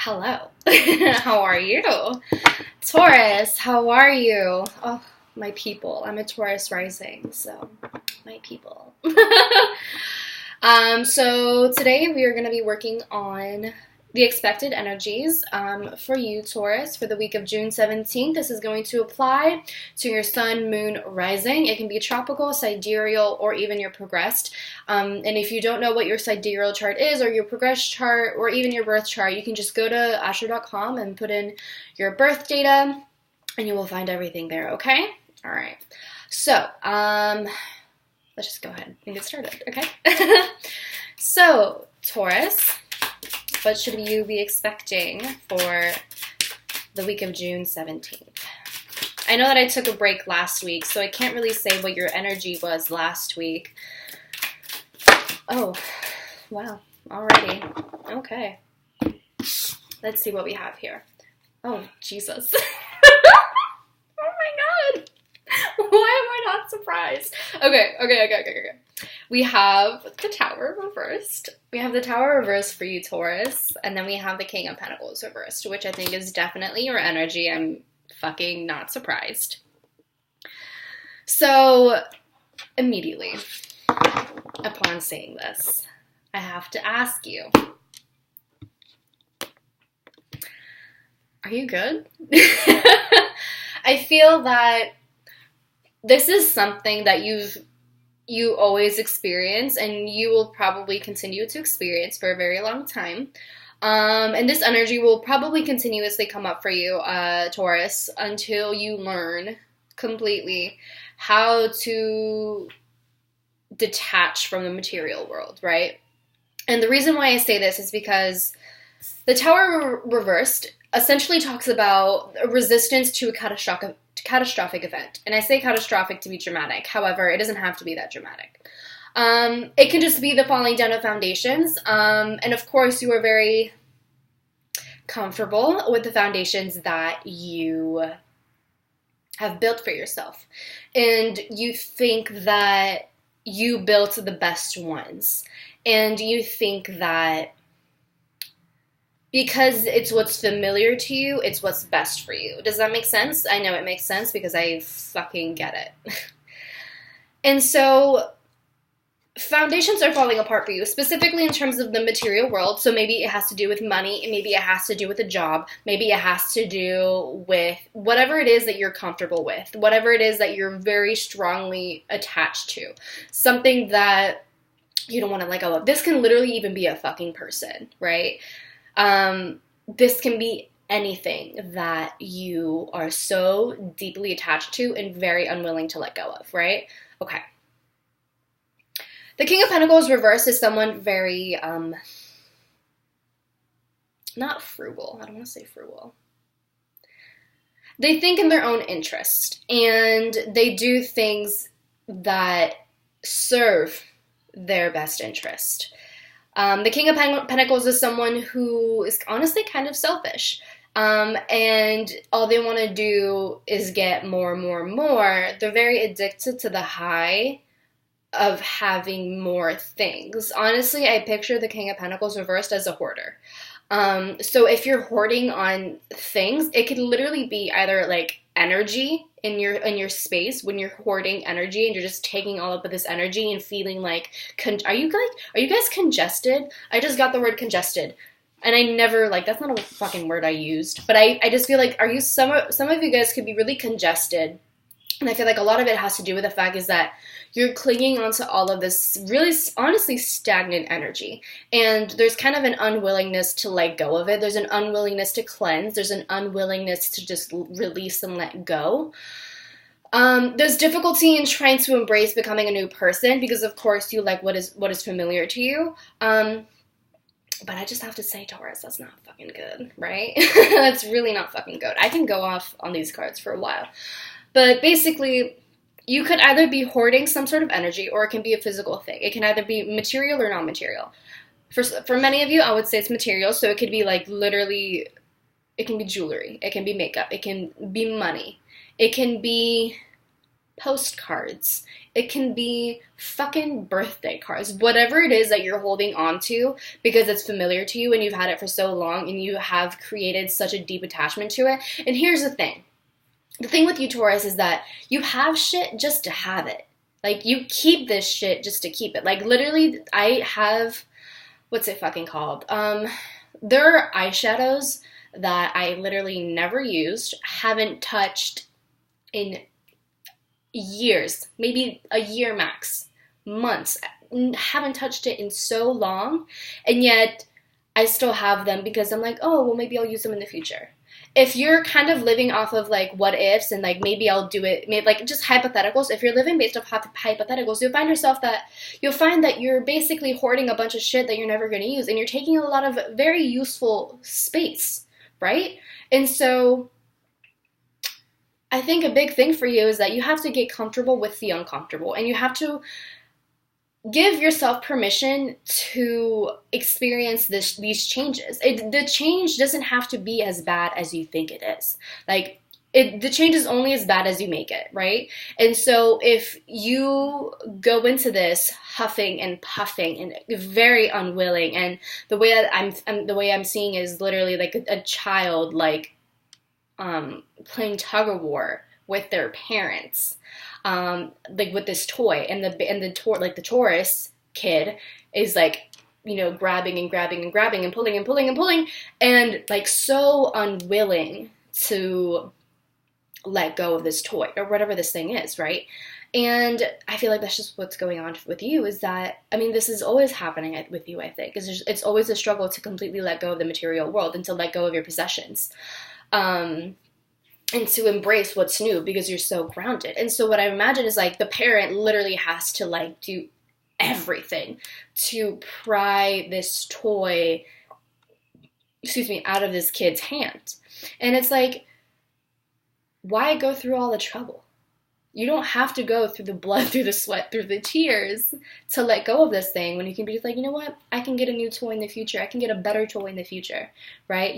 Hello. How are you? Taurus, how are you? Oh, my people. I'm a Taurus rising, so my people. So today we are going to be working on the expected energies for you, Taurus, for the week of June 17th. This is going to apply to your sun, moon, rising. It can be tropical, sidereal, or even your progressed. And if you don't know what your sidereal chart is, or your progressed chart, or even your birth chart, you can just go to astro.com and put in your birth data, and you will find everything there, okay? All right. So, let's just go ahead and get started, okay? So, Taurus, what should you be expecting for the week of June 17th? I know that I took a break last week, so I can't really say what your energy was last week. Oh, wow. Alrighty. Okay. Let's see what we have here. Oh, Jesus. Oh my God. Why am I not surprised? Okay. We have the Tower reversed. We have the Tower reversed for you, Taurus. And then we have the King of Pentacles reversed, which I think is definitely your energy. I'm fucking not surprised. So, immediately, upon saying this, I have to ask you, are you good? I feel that this is something that you always experience, and you will probably continue to experience for a very long time. And this energy will probably continuously come up for you, Taurus, until you learn completely how to detach from the material world, right? And the reason why I say this is because the Tower reversed essentially talks about a resistance to a catastrophic event. And I say catastrophic to be dramatic. However, it doesn't have to be that dramatic. It can just be the falling down of foundations. And of course, you are very comfortable with the foundations that you have built for yourself. And you think that you built the best ones. And you think that because it's what's familiar to you, it's what's best for you. Does that make sense? I know it makes sense because I fucking get it. And so foundations are falling apart for you, specifically in terms of the material world. So maybe it has to do with money, maybe it has to do with a job, maybe it has to do with whatever it is that you're comfortable with, whatever it is that you're very strongly attached to. Something that you don't want to let go of. This can literally even be a fucking person, right? This can be anything that you are so deeply attached to and very unwilling to let go of, right? Okay. The King of Pentacles reversed is someone very, not frugal. I don't want to say frugal. They think in their own interest, and they do things that serve their best interest. The King of Pentacles is someone who is honestly kind of selfish. And all they want to do is get more and more and more. They're very addicted to the high of having more things. Honestly, I picture the King of Pentacles reversed as a hoarder. So if you're hoarding on things, it could literally be either like energy in your space, when you're hoarding energy and you're just taking all of this energy and feeling like, are you guys congested? I just got the word congested. And I never, like, that's not a fucking word I used. But I just feel like, some of you guys could be really congested. And I feel like a lot of it has to do with the fact is that you're clinging onto all of this really, honestly, stagnant energy. And there's kind of an unwillingness to let go of it. There's an unwillingness to cleanse. There's an unwillingness to just release and let go. There's difficulty in trying to embrace becoming a new person because, of course, you like what is familiar to you. But I just have to say, Taurus, that's not fucking good, right? That's really not fucking good. I can go off on these cards for a while. But basically, you could either be hoarding some sort of energy, or it can be a physical thing. It can either be material or non-material. For many of you, I would say it's material, so it could be like literally, it can be jewelry, it can be makeup, it can be money, it can be postcards. It can be fucking birthday cards. Whatever it is that you're holding on to because it's familiar to you and you've had it for so long and you have created such a deep attachment to it. And here's the thing. The thing with you, Taurus, is that you have shit just to have it. Like, you keep this shit just to keep it. Like, literally, I have, what's it fucking called? There are eyeshadows that I literally never used, haven't touched in years, maybe a year max, months. Haven't touched it in so long, and yet I still have them because I'm like, oh, well, maybe I'll use them in the future. If you're kind of living off of like what ifs and like maybe I'll do it, maybe like just hypotheticals, if you're living based off hypotheticals, you'll find that you're basically hoarding a bunch of shit that you're never going to use, and you're taking a lot of very useful space, right? And so I think a big thing for you is that you have to get comfortable with the uncomfortable, and you have to give yourself permission to experience these changes. The change doesn't have to be as bad as you think it is. Like, the change is only as bad as you make it, right? And so if you go into this huffing and puffing and very unwilling, and the way that I'm seeing is literally like a child like playing tug of war with their parents, like with this toy, and the Taurus kid is like, you know, grabbing and grabbing and grabbing and pulling and pulling and pulling, and like so unwilling to let go of this toy or whatever this thing is, right? And I feel like that's just what's going on with you, is that, I mean, this is always happening with you, I think. It's always a struggle to completely let go of the material world and to let go of your possessions. And to embrace what's new because you're so grounded. And so what I imagine is like the parent literally has to like do everything to pry this toy, out of this kid's hand. And it's like, why go through all the trouble? You don't have to go through the blood, through the sweat, through the tears to let go of this thing, when you can be like, you know what? I can get a new toy in the future. I can get a better toy in the future, right?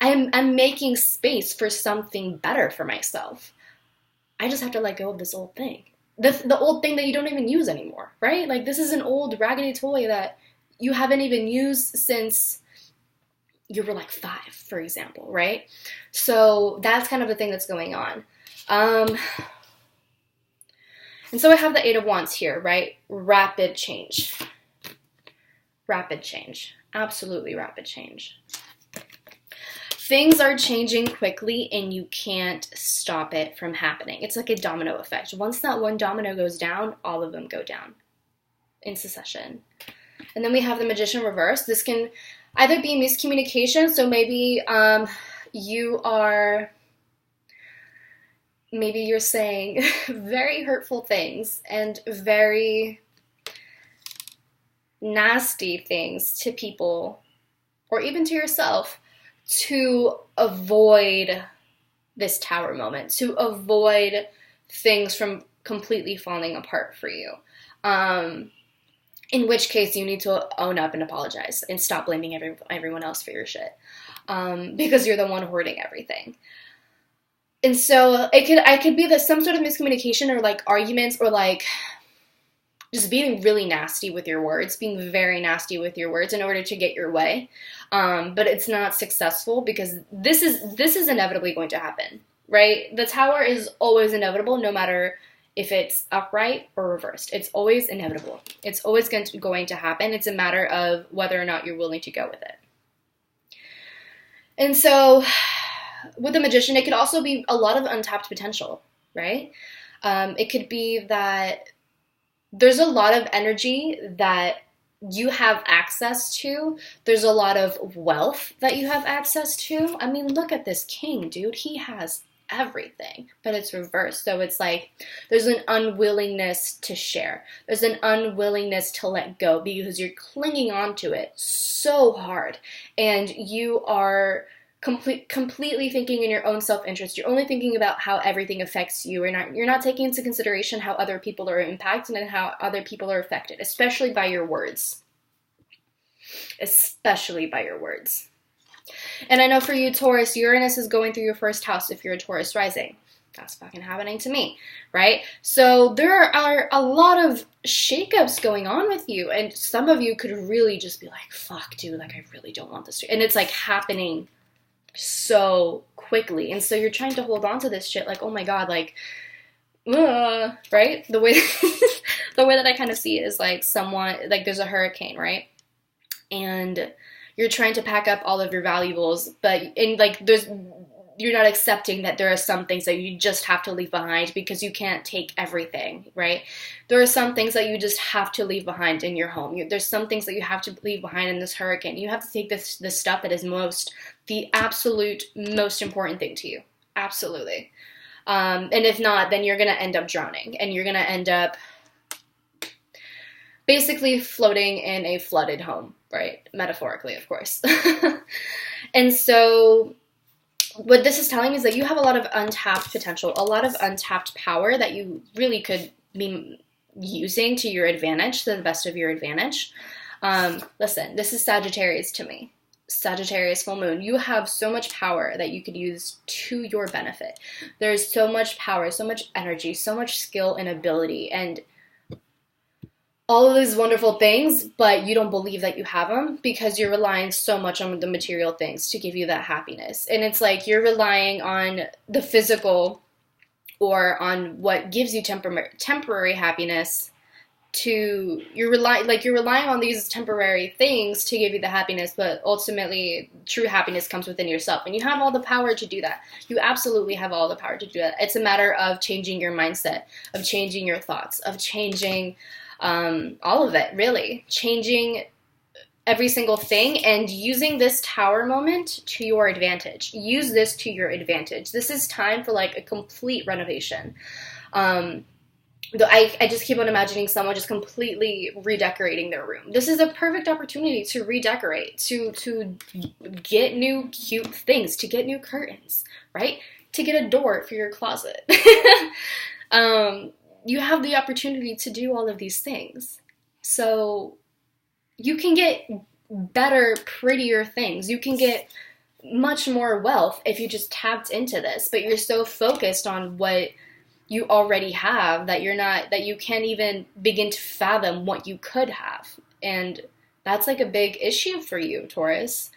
I'm making space for something better for myself. I just have to let go of this old thing. The old thing that you don't even use anymore, right? Like, this is an old raggedy toy that you haven't even used since you were like 5, for example, right? So that's kind of the thing that's going on. And so I have the 8 of Wands here, right? Rapid change. Rapid change. Absolutely rapid change. Things are changing quickly and you can't stop it from happening. It's like a domino effect. Once that one domino goes down, all of them go down in succession. And then we have the Magician reverse. This can either be miscommunication. So maybe you're saying very hurtful things and very nasty things to people, or even to yourself, to avoid this tower moment, to avoid things from completely falling apart for you. In which case you need to own up and apologize and stop blaming everyone else for your shit, because you're the one hoarding everything. And so I could be some sort of miscommunication, or like arguments, or like just being really nasty with your words, being very nasty with your words in order to get your way. But it's not successful because this is inevitably going to happen, right? The tower is always inevitable, no matter if it's upright or reversed. It's always inevitable. It's always going to happen. It's a matter of whether or not you're willing to go with it. And so with the Magician, it could also be a lot of untapped potential, right? It could be that there's a lot of energy that you have access to. There's a lot of wealth that you have access to. I mean, look at this king, dude. He has everything, but it's reversed. So it's like there's an unwillingness to share. There's an unwillingness to let go because you're clinging on to it so hard, and you are completely thinking in your own self-interest. You're only thinking about how everything affects you. You're not taking into consideration how other people are impacted and how other people are affected, especially by your words. Especially by your words. And I know for you, Taurus, Uranus is going through your first house if you're a Taurus rising. That's fucking happening to me, right? So there are a lot of shakeups going on with you, and some of you could really just be like, fuck, dude, like, I really don't want this to, and it's like happening so quickly, and so you're trying to hold on to this shit, like, oh my god, like, right? The way the way that I kind of see it is like someone, like, there's a hurricane, right? And you're trying to pack up all of your valuables, but in like you're not accepting that there are some things that you just have to leave behind because you can't take everything, right? There are some things that you just have to leave behind in your home. There's some things that you have to leave behind in this hurricane. You have to take this stuff that is the absolute most important thing to you. Absolutely. And if not, then you're going to end up drowning, and you're going to end up basically floating in a flooded home, right? Metaphorically, of course. And so what this is telling me is that you have a lot of untapped potential, a lot of untapped power that you really could be using to your advantage, to the best of your advantage. Listen, this is Sagittarius to me. Sagittarius full moon. You have so much power that you could use to your benefit. There's so much power, so much energy, so much skill and ability, and all of these wonderful things, but you don't believe that you have them because you're relying so much on the material things to give you that happiness. And it's like you're relying on the physical or on what gives you temporary happiness you're relying on these temporary things to give you the happiness, but ultimately true happiness comes within yourself, and you have all the power to do that. You absolutely have all the power to do that. It's a matter of changing your mindset, of changing your thoughts, of changing all of it, really. Changing every single thing and using this tower moment to your advantage. Use this to your advantage. This is time for like a complete renovation. I just keep on imagining someone just completely redecorating their room. This is a perfect opportunity to redecorate, to get new cute things, to get new curtains, right? To get a door for your closet. You have the opportunity to do all of these things. So you can get better, prettier things. You can get much more wealth if you just tapped into this, but you're so focused on what you already have that you can't even begin to fathom what you could have. And that's like a big issue for you, Taurus.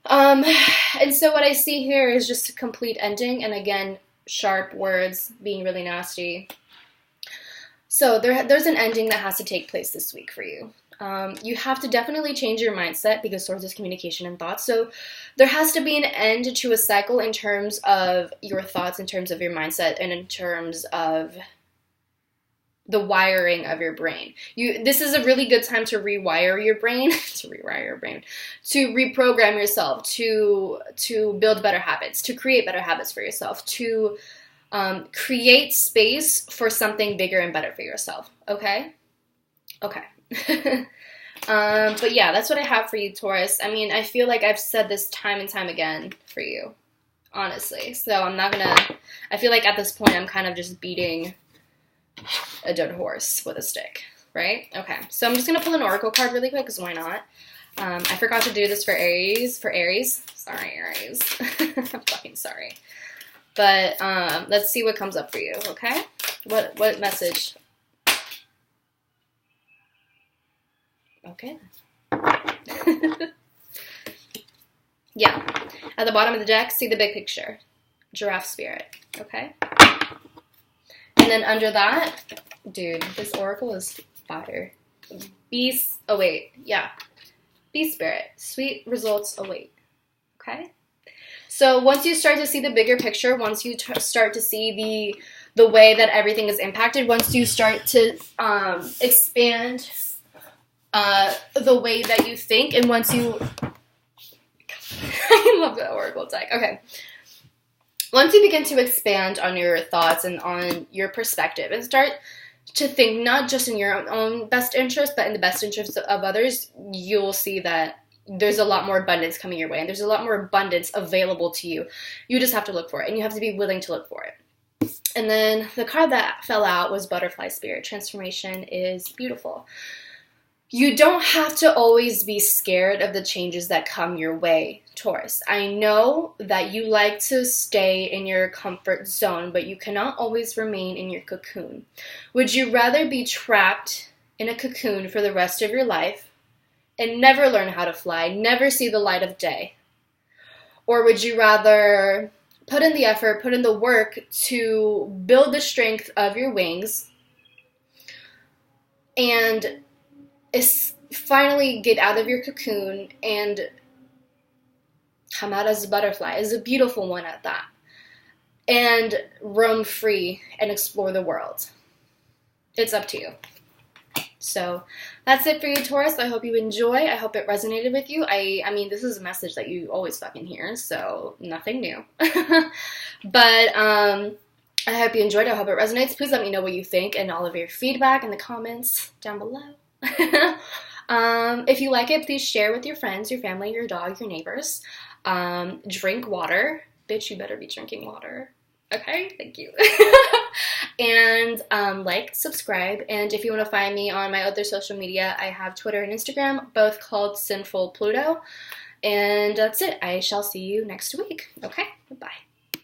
And so what I see here is just a complete ending, and again, sharp words being really nasty. So there's an ending that has to take place this week for you. You have to definitely change your mindset because Swords is communication and thoughts. So there has to be an end to a cycle in terms of your thoughts, in terms of your mindset, and in terms of the wiring of your brain. This is a really good time to rewire your brain, to reprogram yourself, to build better habits, to create better habits for yourself, to create space for something bigger and better for yourself. Okay? Okay. But yeah, that's what I have for you, Taurus. I mean, I feel like I've said this time and time again for you, honestly. So I feel like at this point I'm kind of just beating a dead horse with a stick, right? Okay, so I'm just going to pull an oracle card really quick, because why not? I forgot to do this for Aries. Sorry, Aries. I'm fucking sorry. But let's see what comes up for you, okay? What message? Okay. Yeah. At the bottom of the deck, see the big picture. Giraffe spirit. Okay? And then under that, dude, this oracle is fire. Beast. Oh, wait. Yeah. Beast spirit. Sweet results await. Okay? So once you start to see the bigger picture, once you start to see the way that everything is impacted, once you start to expand the way that you think, and once you I love the oracle deck. Okay. Once you begin to expand on your thoughts and on your perspective and start to think not just in your own best interest, but in the best interest of others, you'll see that there's a lot more abundance coming your way, and there's a lot more abundance available to you. You just have to look for it, and you have to be willing to look for it. And then the card that fell out was Butterfly Spirit. Transformation is beautiful. You don't have to always be scared of the changes that come your way, Taurus. I know that you like to stay in your comfort zone, but you cannot always remain in your cocoon. Would you rather be trapped in a cocoon for the rest of your life and never learn how to fly, never see the light of day? Or would you rather put in the effort, put in the work to build the strength of your wings and finally get out of your cocoon and come out as a butterfly, as a beautiful one at that, and roam free and explore the world? It's up to you. So that's it for you, Taurus. I hope you enjoy. I hope it resonated with you. I mean, this is a message that you always fucking hear, so nothing new. But I hope you enjoyed. I hope it resonates. Please let me know what you think and all of your feedback in the comments down below. If you like it, please share with your friends, your family, your dog, your neighbors. Drink water. Bitch, you better be drinking water. Okay, thank you. And like, subscribe, and if you want to find me on my other social media, I have Twitter and Instagram, both called Sinful Pluto. And that's it. I shall see you next week. Okay?